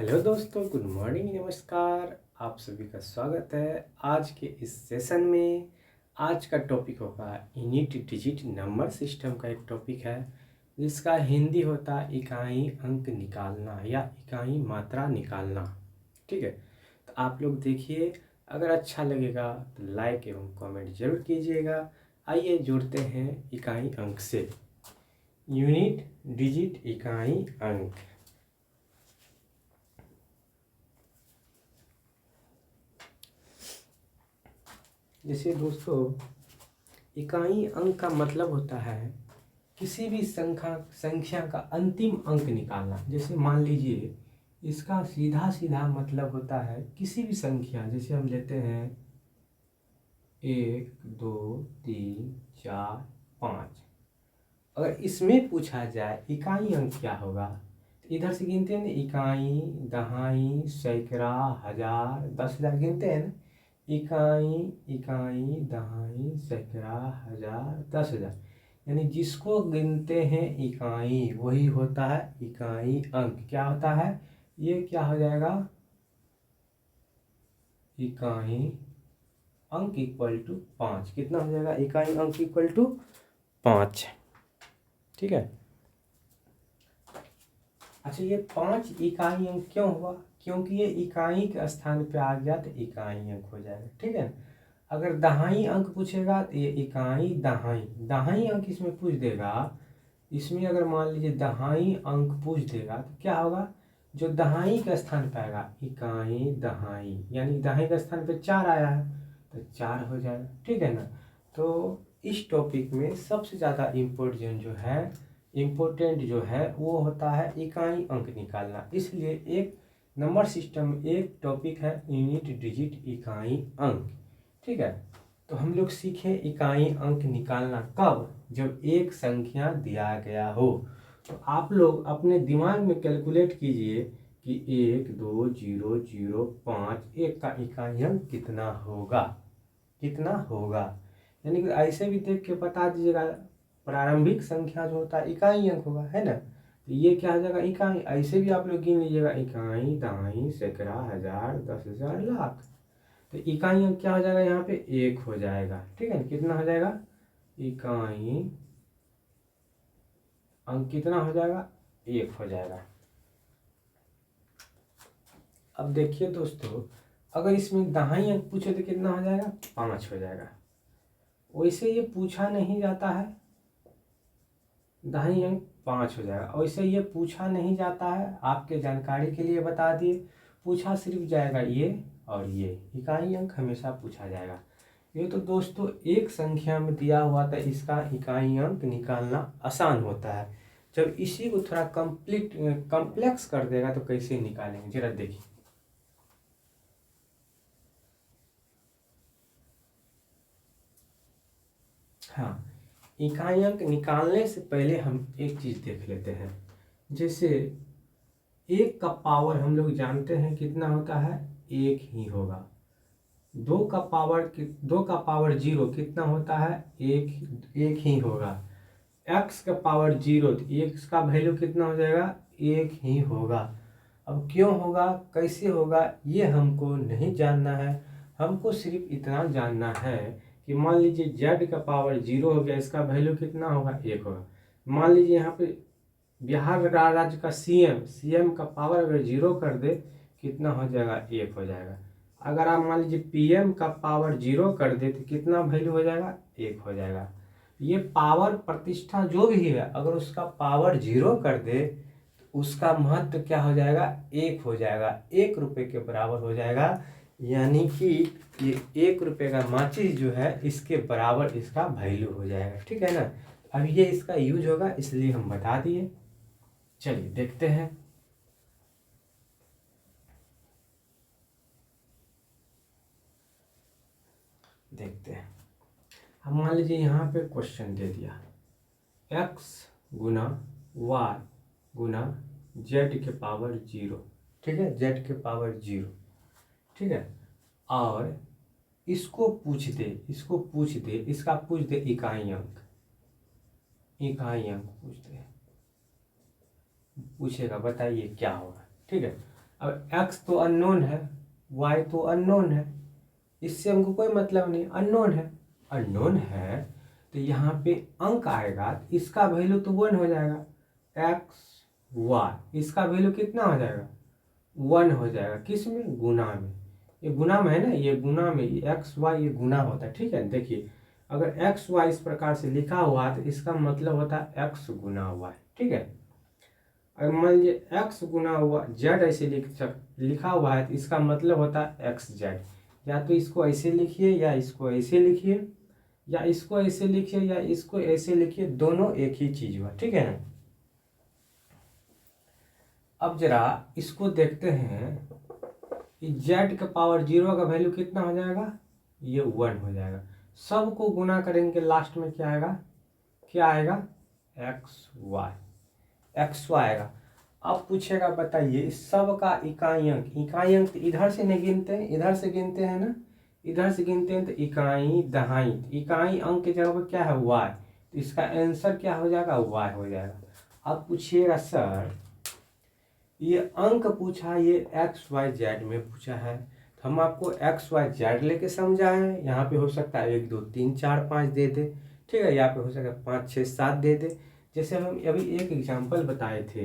Hello दोस्तों, good morning, नमस्कार। आप सभी का स्वागत है आज के इस सेशन में। आज का टॉपिक होगा यूनिट डिजिट नंबर सिस्टम का एक टॉपिक है जिसका हिंदी होता है इकाई अंक निकालना या इकाई मात्रा निकालना। ठीक है, तो आप लोग देखिए, अगर अच्छा लगेगा तो लाइक एवं कमेंट जरूर कीजिएगा। आइए जुड़ते हैं इकाई अंक से। यूनिट डिजिट इकाई अंक। जैसे दोस्तों, इकाई अंक का मतलब होता है किसी भी संख्या का अंतिम अंक निकालना। जैसे मान लीजिए, इसका सीधा सीधा मतलब होता है किसी भी संख्या, जैसे हम लेते हैं 1 2 3 4 5। अगर इसमें पूछा जाए इकाई अंक क्या होगा, तो इधर से गिनते हैं ना, इकाई, दहाई, सैकड़ा, हजार, 10,000 गिनते हैं ना। इकाई, इकाई, दहाई, सैकड़ा, हजार, 10,000, यानी जिसको गिनते हैं इकाई वही होता है इकाई अंक। क्या होता है ये, क्या हो जाएगा, इकाई अंक इक्वल टू 5। कितना हो जाएगा, इकाई अंक इक्वल टू 5। ठीक है। अच्छा, ये 5 इकाई अंक क्यों हुआ, क्योंकि ये इकाई के स्थान पे आ गया तो इकाई अंक हो जाएगा। ठीक है। अगर दहाई अंक पूछेगा तो ये इकाई दहाई, दहाई अंक इसमें पूछ देगा। इसमें अगर मान लीजिए दहाई अंक पूछ देगा तो क्या होगा, जो दहाई के स्थान पे आएगा इकाई दहाई, यानी दहाई के स्थान पे 4 आया है तो 4 हो जाएगा। ठीक है ना। तो इस टॉपिक में सबसे ज़्यादा इम्पोर्टेंट जो है वो होता है इकाई अंक निकालना। इसलिए एक नंबर सिस्टम एक टॉपिक है यूनिट डिजिट इकाई अंक। ठीक है। तो हम लोग सीखे इकाई अंक निकालना कब, जब एक संख्या दिया गया हो। तो आप लोग अपने दिमाग में कैलकुलेट कीजिए कि 1 2 0 0 5 1 का इकाई अंक कितना होगा, कितना होगा। यानी कि ऐसे भी देख के बता दीजिएगा, प्रारंभिक संख्या जो होता है इकाई अंक होगा, है ना। तो ये क्या हो जाएगा, इकाई। ऐसे भी आप लोग गिन लीजिएगा, इकाई, दहाई, सैकड़ा, हजार, 10,000, लाख। तो इकाई अंक क्या हो जाएगा, यहाँ पे 1 हो जाएगा। ठीक है, कितना हो जाएगा, इकाई अंक कितना हो जाएगा, 1 हो जाएगा। अब देखिए दोस्तों, अगर इसमें दहाई अंक पूछे तो कितना हो जाएगा, 5 हो जाएगा। वैसे ये पूछा नहीं जाता है, दहाई अंक 5 हो जाएगा। वैसे ये पूछा नहीं जाता है, आपके जानकारी के लिए बता दिए। पूछा सिर्फ जाएगा ये और ये, इकाई अंक हमेशा पूछा जाएगा। ये तो दोस्तों एक संख्या में दिया हुआ था, इसका इकाई अंक निकालना आसान होता है। जब इसी को थोड़ा कॉम्प्लेक्स कर देगा तो कैसे निकालेंगे, जरा देखिए। हाँ, इकाई अंक निकालने से पहले हम एक चीज देख लेते हैं। जैसे 1 का पावर हम लोग जानते हैं कितना होता है, 1 ही होगा। 2 का पावर 0 कितना होता है, 1 ही होगा। x का पावर 0 तो x का वैल्यू कितना हो जाएगा, 1 ही होगा। अब क्यों होगा, कैसे होगा, ये हमको नहीं जानना है। हमको सिर्फ इतना जानना है कि मान लीजिए z का पावर 0 हो गया, इसका वैल्यू कितना होगा, 1 होगा। मान लीजिए यहाँ पे बिहार राज्य का सीएम का पावर अगर 0 कर दे, कितना हो जाएगा, 1 हो जाएगा। अगर आप मान लीजिए पीएम का पावर 0 कर दे तो कितना वैल्यू हो जाएगा, 1 हो जाएगा। ये पावर प्रतिष्ठा जो भी है, अगर उसका पावर 0 कर दे तो उसका महत्व क्या हो जाएगा, 1 हो जाएगा, 1 रुपये के बराबर हो जाएगा। यानी कि ये 1 रुपये का माचिस जो है इसके बराबर इसका वैल्यू हो जाएगा। ठीक है ना। अब ये इसका यूज होगा, इसलिए हम बता दिए। चलिए देखते हैं। देखते हैं, हम मान लीजिए यहाँ पे क्वेश्चन दे दिया, x गुना y गुना z के पावर 0। ठीक है, z के पावर 0। ठीक है, और इसको पूछ दे, इसका पूछ दे इकाई अंक पूछ दे, पूछेगा बताइए क्या होगा। ठीक है, अब x तो अननोन है, y तो अननोन है, इससे हमको कोई मतलब नहीं, अननोन है। अननोन है तो यहाँ पे अंक आएगा, इसका वैल्यू तो 1 हो जाएगा, x y, इसका वैल्यू कितना हो जाएगा, 1 हो जाएगा। किस में, गुना में। ये गुना में है ना, ये गुना में, ये एक्स वाई ये गुना होता है, ठीक है। देखिए अगर एक्स वाई इस प्रकार से लिखा हुआ है तो इसका मतलब होता है एक्स गुना वाई, ठीक है। अगर मान लीजिए एक्स गुना हुआ जेड ऐसे लिखा हुआ है तो इसका मतलब होता है एक्स जेड। या तो इसको ऐसे लिखिए या इसको ऐसे लिखिए, या इसको ऐसे लिखिए या इसको ऐसे लिखिए, दोनों एक ही चीज हुआ, ठीक है ना। अब जरा इसको देखते हैं, जेड का पावर 0 का वैल्यू कितना हो जाएगा, ये 1 हो जाएगा। सबको गुना करेंगे लास्ट में क्या आएगा, क्या आएगा, एक्स वाई आएगा। अब पूछेगा बताइए सब का इकाई अंक, इकाई अंक इधर से नहीं गिनते हैं, इधर से गिनते हैं ना, इधर से गिनते हैं तो इकाई दहाई, इकाई अंक की जगह पर क्या है, वाई, तो इसका आंसर क्या हो जाएगा, वाई हो जाएगा। अब पूछिएगा सर ये अंक पूछा, ये एक्स वाई जेड में पूछा है, तो हम आपको एक्स वाई जेड लेके समझाएं। यहाँ पे हो सकता है 1 2 3 4 5 दे दे, ठीक है, यहाँ पे हो सकता है 5 6 7 दे दे। जैसे हम अभी एक एग्जांपल बताए थे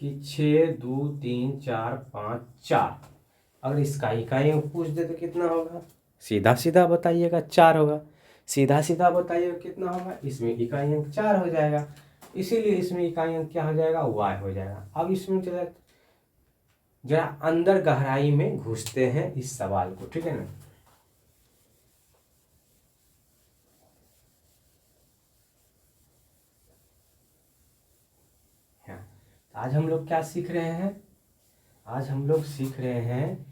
कि 6 2 3 4 5 4, अगर इसका इकाई अंक पूछ दे तो कितना होगा, सीधा सीधा बताइएगा 4 होगा। सीधा सीधा बताइएगा कितना होगा, इसमें इकाई अंक 4 हो जाएगा, इसीलिए इसमें इकाई अंक क्या हो जाएगा, y हो जाएगा। अब इसमें जरा अंदर गहराई में घुसते हैं इस सवाल को, ठीक है ना। हाँ, आज हम लोग क्या सीख रहे हैं, आज हम लोग सीख रहे हैं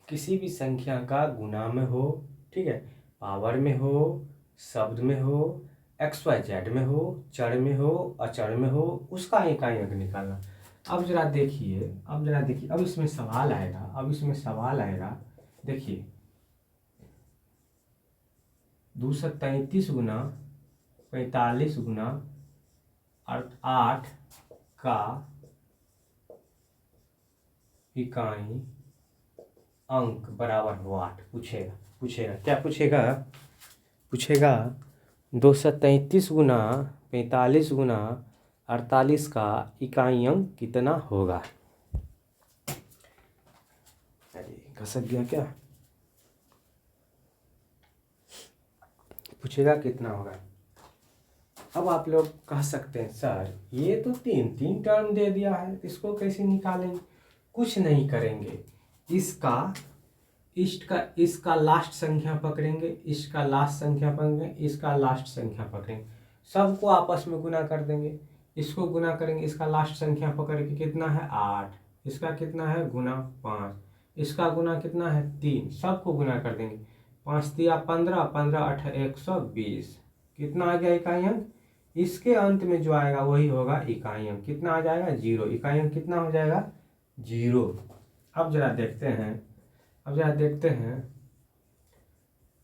किसी भी संख्या का गुना में हो, ठीक है, पावर में हो, शब्द में हो, एक्स वाई जेड में हो, चर में हो, अचर में हो, उसका इकाई अंक निकालना। अब जरा देखिए, अब इसमें सवाल आएगा, देखिए 233 गुना 45 गुना 8 का इकाई अंक बराबर हो 8, पूछेगा क्या पूछेगा 233 गुना 45 गुना 48 का इकाई अंक कितना होगा। अरे घसक गया क्या, पूछेगा कितना होगा। अब आप लोग कह सकते हैं सर ये तो तीन टर्म दे दिया है, इसको कैसे निकालेंगे। कुछ नहीं करेंगे, इसका लास्ट संख्या पकड़ेंगे, इसका लास्ट संख्या पकड़ेंगे, इसका लास्ट संख्या पकड़ेंगे, सबको आपस में गुना कर देंगे। इसको गुना करेंगे, इसका लास्ट संख्या पकड़ के कितना है 8, इसका कितना है गुना 5, इसका गुना कितना है 3, सबको गुना कर देंगे। 5 तिया 15, 15 8 120, कितना आ गया इकाई अंक। इसके अंत में जो आएगा वही होगा इकाई अंक, कितना आ जाएगा 0, इकाई अंक कितना हो जाएगा 0। अब जरा देखते हैं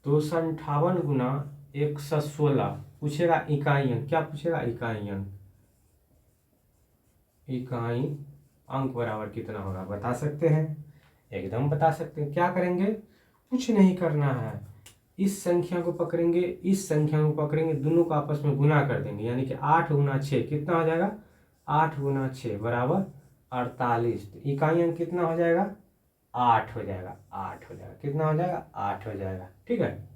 258 गुना 116, पूछेगा इकाई अंक, क्या पूछेगा इकाई अंक, इकाई अंक बराबर कितना होगा, बता सकते हैं, एकदम बता सकते हैं। क्या करेंगे, कुछ नहीं करना है, इस संख्या को पकड़ेंगे, इस संख्या को पकड़ेंगे, दोनों को आपस में गुना कर देंगे, यानी कि 8 गुना 6 कितना हो जाएगा, 8 गुना 6 बराबर 48, तो इकाई अंक कितना हो जाएगा 8 हो जाएगा, कितना हो जाएगा 8 हो जाएगा, ठीक है।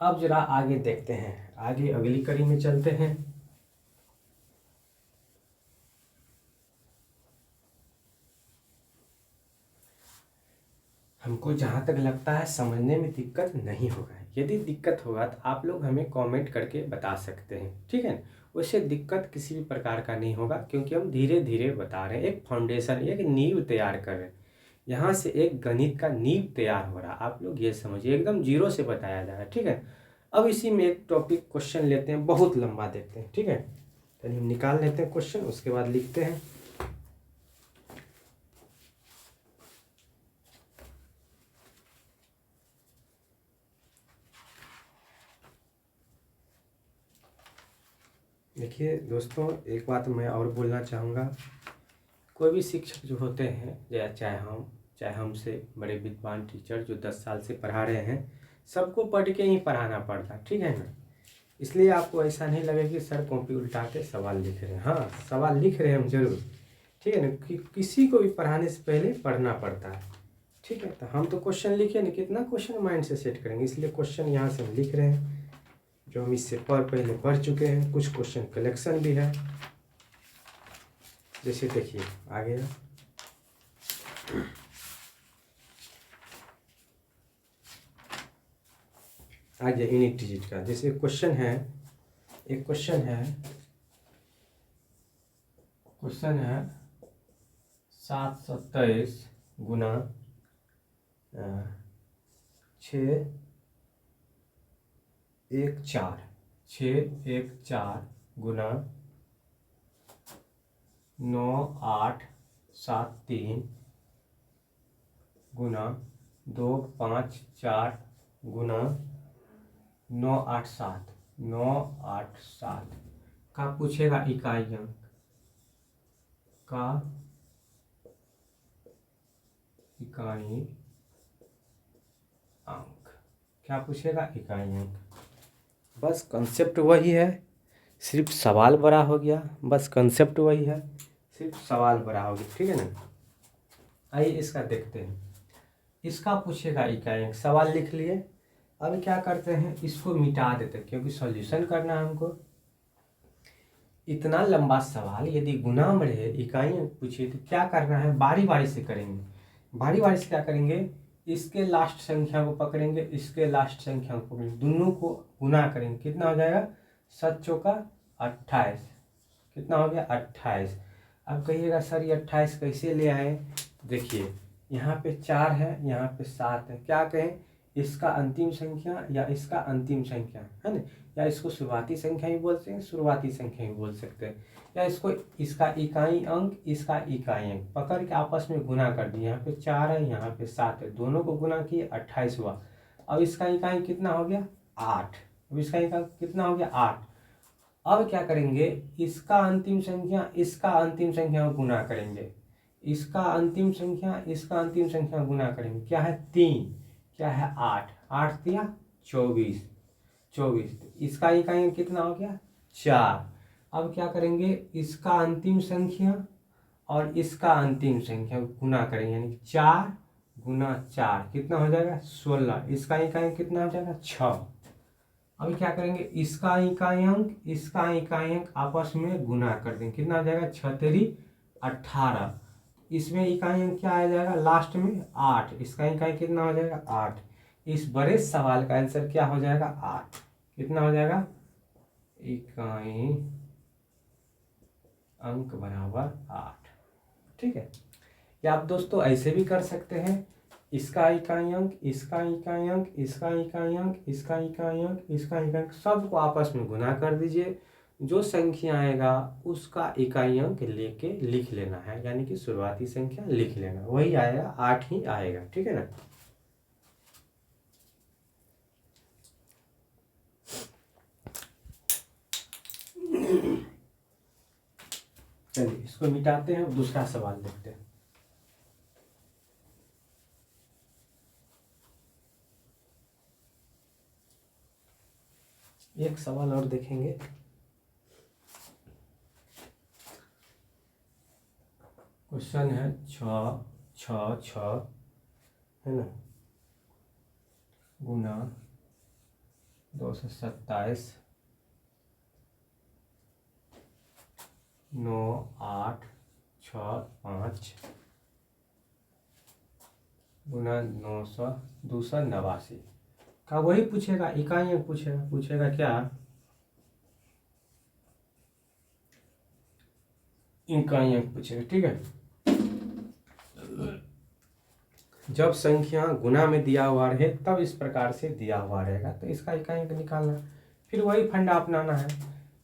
अब जरा आगे देखते हैं, आगे अगली कड़ी में चलते हैं। हमको जहाँ तक लगता है समझने में दिक्कत नहीं होगा, यदि दिक्कत होगा तो आप लोग हमें कमेंट करके बता सकते हैं, ठीक है। वैसे दिक्कत किसी भी प्रकार का नहीं होगा, क्योंकि हम धीरे धीरे बता रहे हैं, एक फाउंडेशन, एक नींव तैयार कर रहे हैं। यहाँ से एक गणित का नींव तैयार हो रहा है, आप लोग ये समझिए, एकदम 0 से बताया जा रहा है, ठीक है। अब इसी में एक टॉपिक क्वेश्चन लेते हैं, बहुत लंबा देखते हैं, ठीक है। तो हम निकाल लेते हैं क्वेश्चन, उसके बाद लिखते हैं। देखिए दोस्तों, एक बात मैं और बोलना चाहूँगा। कोई भी शिक्षक जो होते हैं, या चाहे हमसे बड़े विद्वान टीचर जो 10 साल से पढ़ा रहे हैं, सबको पढ़ के ही पढ़ाना पड़ता, ठीक है ना। इसलिए आपको ऐसा नहीं लगे कि सर कॉपी उल्टा के सवाल लिख रहे हैं। हाँ, सवाल लिख रहे हैं हम जरूर, ठीक है ना, कि किसी को भी पढ़ाने से पहले पढ़ना पड़ता है, ठीक है। तो हम तो क्वेश्चन लिखे ना, कितना क्वेश्चन माइंड से सेट करेंगे, इसलिए क्वेश्चन यहाँ से हम लिख रहे हैं जो हम इससे पहले पढ़ चुके हैं। कुछ क्वेश्चन कलेक्शन भी है, जैसे देखिए आ गया, आ गया यूनिट डिजिट का। जैसे क्वेश्चन है, एक क्वेश्चन है 727 गुना 614 गुना 9873 गुना 254 गुना 987 का पूछेगा इकाई अंक का, इकाई अंक क्या पूछेगा, इकाई अंक। बस कंसेप्ट वही है, सिर्फ सवाल बड़ा हो गया। बस कंसेप्ट वही है, सिर्फ सवाल बड़ा हो गया, ठीक है ना। आइए इसका देखते हैं। इसका पूछेगा इकाई अंक, सवाल लिख लिए। अब क्या करते हैं, इसको मिटा देते हैं, क्योंकि सॉल्यूशन करना है हमको। इतना लंबा सवाल यदि गुना में रहे, इकाई अंक पूछिए, तो क्या करना है, बारी बारी से करेंगे। बारी बारी से क्या करेंगे, इसके लास्ट संख्या को पकड़ेंगे, इसके लास्ट संख्या को पकड़ेंगे, दोनों को गुना करेंगे। कितना हो जाएगा, 7 चौका 28। कितना हो गया, 28। अब कहिएगा सर ये 28 कैसे ले आए। देखिए यहाँ पे 4 है, यहाँ पे 7 है। क्या कहें, इसका अंतिम संख्या या इसका अंतिम संख्या, है ना, या इसको शुरुआती संख्या भी बोलते हैं, शुरुआती संख्या भी बोल सकते हैं, या इसको इसका इकाई अंक, इसका इकाई अंक पकड़ के आपस में गुना कर दिए। यहाँ पे 4 है, यहाँ पे 7 है, दोनों को गुना किए, 28 हुआ। अब इसका इकाई कितना हो गया, 8। अब इसका इकाई कितना हो गया, 8। अब क्या करेंगे, इसका अंतिम संख्या, इसका अंतिम संख्या को गुना करेंगे, इसका अंतिम संख्या, इसका अंतिम संख्या गुना करेंगे। क्या है, 3, क्या है, 8, 8 दिया 24। इसका इकाई कितना हो गया, 4। अब क्या करेंगे, इसका अंतिम संख्या और इसका अंतिम संख्या गुना करेंगे, यानी 4 गुना 4 कितना हो जाएगा, 16। इसका इकाई कितना हो जाएगा, 6। अब क्या करेंगे, इसका इकाई अंक, इसका इकाई अंक आपस में गुना कर देंगे। कितना हो जाएगा, 6 तेरी 18। इसमें इकाई अंक क्या आ जाएगा, लास्ट में 8। इसका इकाई कितना हो जाएगा, 8। इस बड़े सवाल का आंसर क्या हो जाएगा, 8। कितना हो जाएगा, इकाई अंक बराबर 8। ठीक है। या आप दोस्तों ऐसे भी कर सकते हैं, इसका इकाई अंक, इसका इकाई अंक, इसका इकाई अंक, इसका इकाई अंक, इसका इकाई अंक, सबको आपस में गुना कर दीजिए। जो संख्या आएगा उसका इकाई अंक लेके लिख लेना है, यानी कि शुरुआती संख्या लिख लेना, वही आएगा, 8 ही आएगा। ठीक है ना। चलिए इसको मिटाते हैं और दूसरा सवाल देखते हैं। एक सवाल और देखेंगे। क्वेश्चन है 6 है ना, गुना 227 9 8 6 5 गुना 289 का वही पूछेगा, इकाई अंक पूछेगा क्या, इकाई अंक पूछेगा। ठीक है। जब संख्या गुना में दिया हुआ रहे तब इस प्रकार से दिया हुआ रहेगा, तो इसका इकाई अंक निकालना। फिर वही फंडा अपनाना है,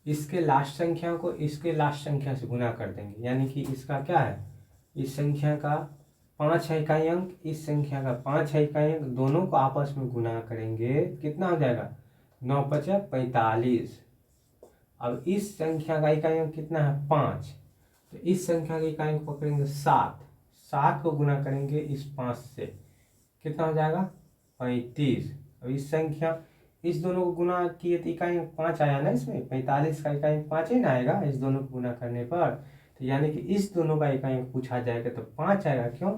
इसके लास्ट संख्या को इसके लास्ट संख्या से गुना कर देंगे, यानी कि इसका क्या है, इस संख्या का 5 है इकाई अंक, इस संख्या का 5 है इकाई अंक, दोनों को आपस में गुना करेंगे। कितना हो जाएगा, 9 × 5 = 45। अब इस संख्या का इकाई अंक कितना है 5, तो इस संख्या का इकाई अंक पकड़ेंगे 7, 7 को गुना करेंगे इस 5 से, कितना हो जाएगा 35। अब इस संख्या इस दोनों को गुना किए तो इकाई अंक 5 आया ना, इसमें 45 का इकाई अंक 5 ही ना आएगा इस दोनों को गुना करने पर, तो यानी कि इस दोनों का इकाई अंक पूछा जाएगा तो 5 आएगा। क्यों?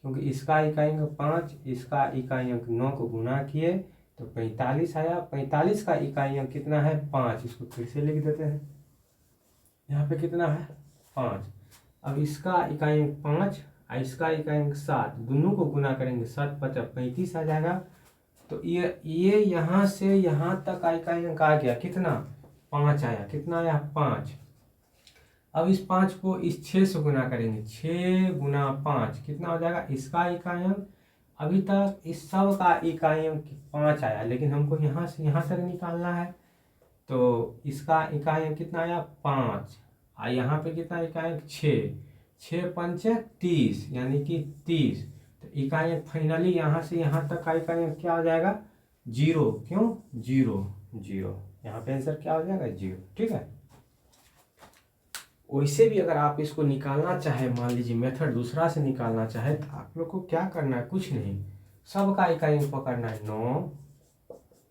क्योंकि इसका इकाई अंक 5, इसका इकाई अंक 9 को गुना किए तो 45 आया। 45 का इकाई अंक कितना है 5, इसको फिर से लिख देते हैं, यहाँ पे कितना है 5। अब इसका इकाई अंक 5 और इसका इकाई अंक 7, दोनों को गुना करेंगे 7 5 35 आ जाएगा। तो ये यहाँ से यहाँ तक का इकाई अंक आ गया कितना 5 आया, कितना आया 5। अब इस 5 को इस 6 से गुना करेंगे, 6 गुना 5 कितना हो जाएगा, इसका इकाई अंक अभी तक इस सब का इकाई अंक 5 आया, लेकिन हमको यहाँ से यहाँ तक निकालना है, तो इसका इकाई अंक कितना आया 5 और यहाँ पे कितना इकाई अंक 6, 6 पंचे 30 यानी कि 30। तो इकाई अंक फाइनली यहाँ से यहाँ तक का इकाई अंक क्या हो जाएगा 0। क्यों 0 0, यहाँ पे आंसर क्या हो जाएगा 0। ठीक है, वैसे भी अगर आप इसको निकालना चाहे, मान लीजिए मेथड दूसरा से निकालना चाहे, तो आप लोग को क्या करना है, कुछ नहीं, सबका इकाई अंक पकड़ना है 9,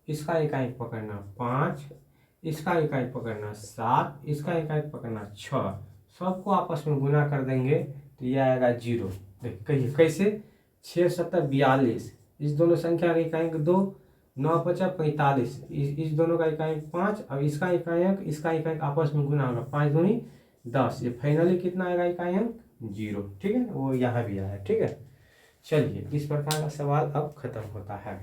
इसका इकाई अंक पकड़ना 5, इसका इकाई पकड़ना 7, इसका इकाई पकड़ना 6, सबको आपस में गुना कर देंगे तो ये आएगा 0। देख कहिए कैसे, 6 7 42, इस दोनों संख्या का इकाई अंक 2, 9 5 45, इस दोनों का इकाई अंक 5, अब इसका इकाई अंक इसका इकाई अंक आपस में गुना होगा, 5 दूनी 10, ये फाइनली कितना आएगा इकाई अंक 0। ठीक है, वो यहाँ भी आया। ठीक है, चलिए इस प्रकार का सवाल अब खत्म होता है।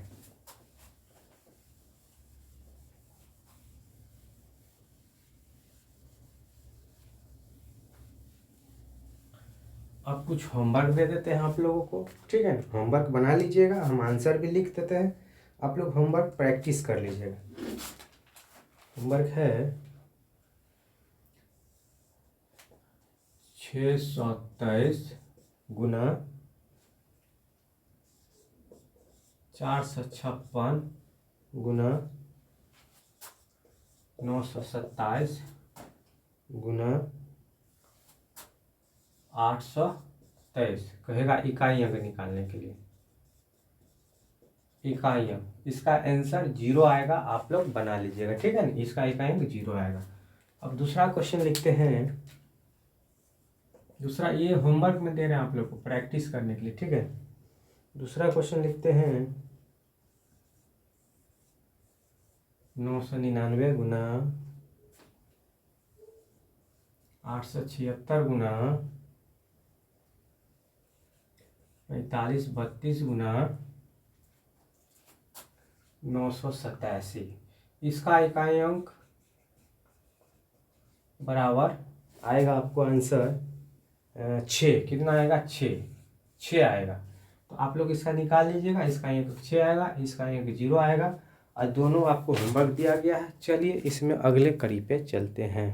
अब कुछ होमवर्क दे देते हैं आप लोगों को। ठीक है, होमवर्क बना लीजिएगा, हम आंसर भी लिख देते हैं, आप लोग होमवर्क प्रैक्टिस कर लीजिएगा। होमवर्क है 623 गुना 456 गुना 927 गुना 823, कहेगा इकाई अंक निकालने के लिए। इकाई अंक, इसका आंसर 0 आएगा, आप लोग बना लीजिएगा। ठीक है ना, इसका इकाई अंक 0 आएगा। अब दूसरा क्वेश्चन लिखते हैं, दूसरा ये होमवर्क में दे रहे हैं आप लोग को प्रैक्टिस करने के लिए। ठीक है, दूसरा क्वेश्चन लिखते हैं 999 गुना 876 गुना 45 32 गुना 987, इसका इकाई अंक बराबर आएगा आपको आंसर 6, कितना आएगा 6 आएगा। तो आप लोग इसका निकाल लीजिएगा, इसका अंक 6 आएगा, इसका अंक 0 आएगा, और दोनों आपको होमवर्क दिया गया है। चलिए इसमें अगले कड़ी पे चलते हैं।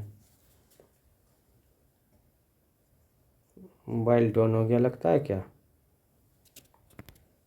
मोबाइल डाउन हो गया लगता है क्या?